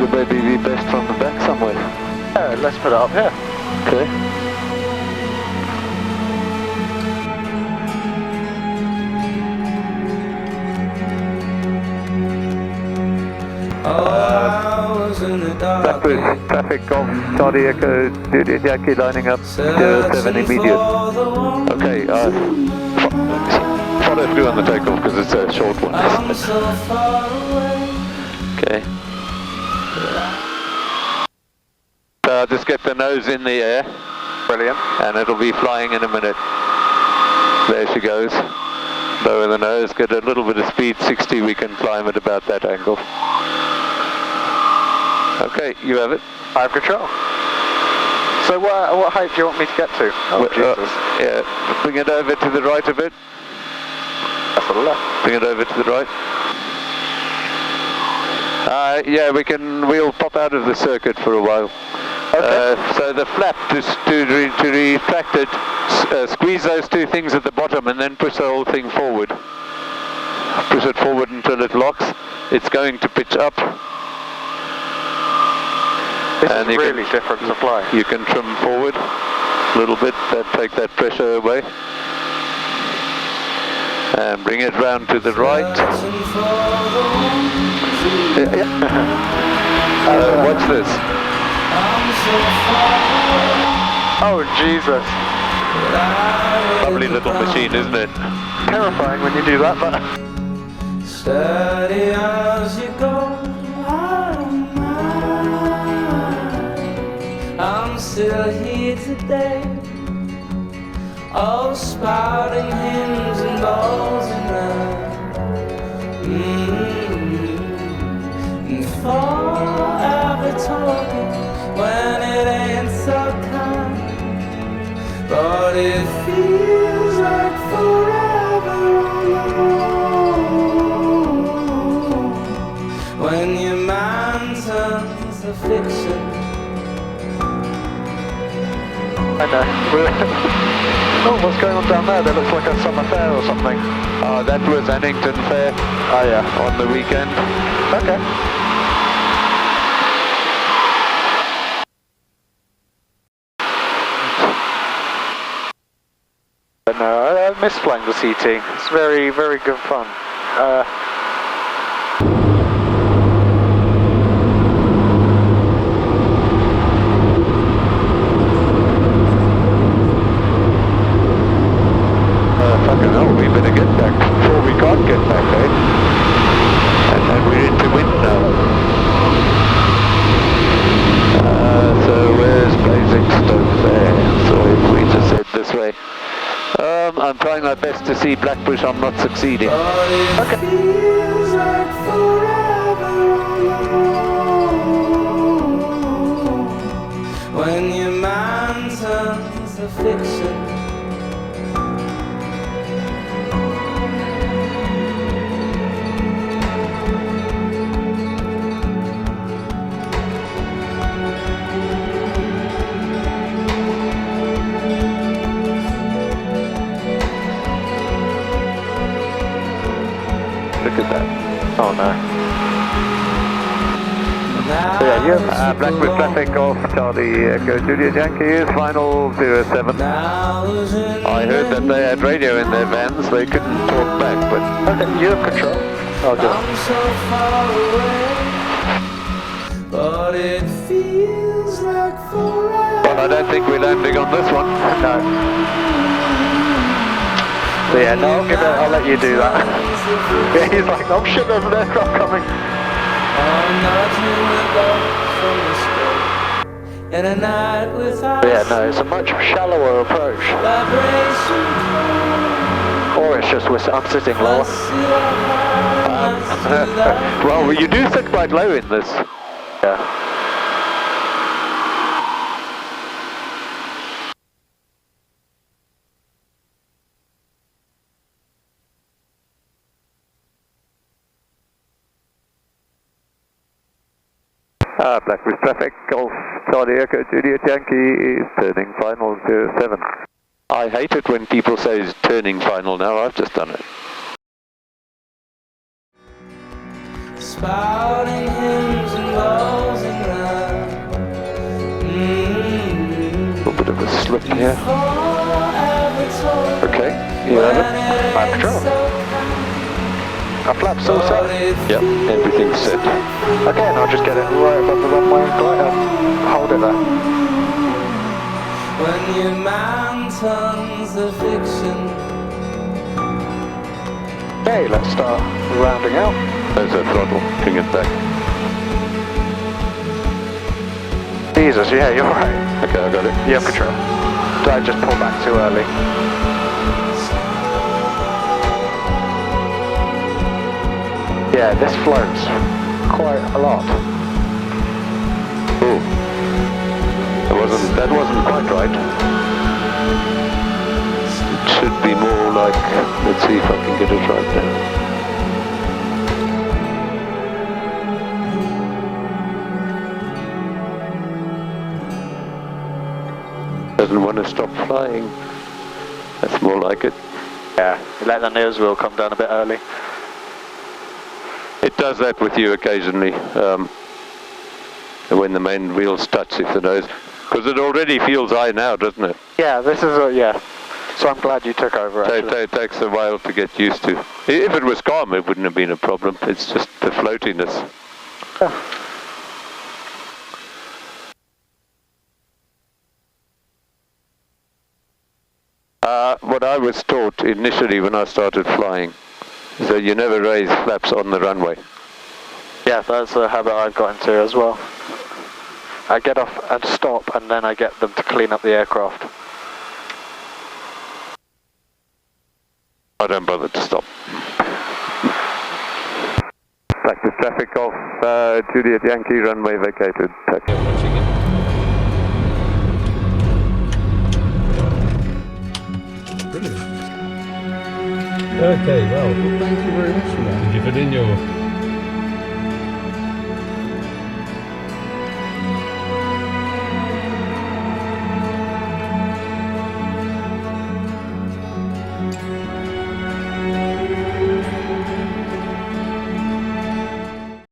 Would it maybe be best from the back somewhere? Yeah, let's put it up here. Okay. Blackbird, traffic Golf, Charlie Echo, Juliet Yankee lining up, 07 immediate. Okay, follow through on the takeoff because it's a short one. Okay. So just get the nose in the air. Brilliant. And it'll be flying in a minute. There she goes. Lower the nose, get a little bit of speed, 60, we can climb at about that angle. Okay, you have it. I have control. So what height do you want me to get to? Oh, Jesus. Yeah, bring it over to the right a bit. That's a left. Bring it over to the right. Yeah, we'll pop out of the circuit for a while. Okay. So the flap, to retract it, squeeze those two things at the bottom and then push the whole thing forward. Push it forward until it locks. It's going to pitch up. This is really different to fly. You can trim forward a little bit, take that pressure away. And bring it round to the right. Watch this. Oh, Jesus. Lovely little machine, isn't it? Terrifying when you do that, but... Steady as you go, I don't mind. I'm still here today. Oh, spouting hymns and balls and and forever talking when it ain't so kind. But it feels like forever on the road when your mind turns to fiction. I know. Oh, what's going on down there? That looks like a summer fair or something. Oh, that was Annington Fair. Oh yeah. On the weekend. Okay. But no, I miss flying the CT. It's very, very good fun. Fucking hell, we better get back before we can't get back, eh? And we're into wind now. So where's Basingstoke there? So if we just head this way. I'm trying my best to see Blackbush, I'm not succeeding. Okay. Feels like forever when your mind turns to fiction. Look at that. oh no. So yeah, you have Blackbird traffic Golf, Charlie Echo, Juliet Yankee is final 07. I heard that they had radio in their vans, they couldn't talk back, but... Okay, you have control. Oh, good. I'm so far away, but it feels like forever. Well, I don't think we're landing on this one. No. So yeah, no, I'll let you do that. Yeah, he's like, oh shit, there's an aircraft coming. In a night without Yeah, no, it's a much shallower approach. Or it's just I'm sitting lower. Well, you do sit quite low in this. Yeah. Blackbush traffic, Golf, Charlie Echo, Juliet Yankee is turning final 07. I hate it when people say it's turning final now, I've just done it. spouting hymns and balls Bit of a slip here. Okay, 11. Flight control. Our flaps all set. Yep, everything's set. Okay, and I'll just get it right above the runway and hold it there. When your mountains are fiction. Okay, let's start rounding out. There's a throttle, bring it back. Jesus, yeah, you're right. Okay, I got it. You have control. Did I just pull back too early? Yeah, this floats quite a lot. Oh, that wasn't quite right. It should be more like, let's see if I can get it right now. Doesn't want to stop flying. That's more like it. Yeah, you let the nose wheel come down a bit early. It does that with you occasionally, when the main wheels touch, if the nose, because it already feels high now, doesn't it? Yeah, this is yeah. So I'm glad you took over, actually. It takes a while to get used to. If it was calm, it wouldn't have been a problem. It's just the floatiness. Oh. What I was taught initially when I started flying is that you never raise flaps on the runway. Yeah, that's a habit I've got into as well. I get off and stop, and then I get them to clean up the aircraft. I don't bother to stop. Practice traffic off, Juliet Yankee, runway vacated. Brilliant. Okay, well, thank you very much for that. Did you put in your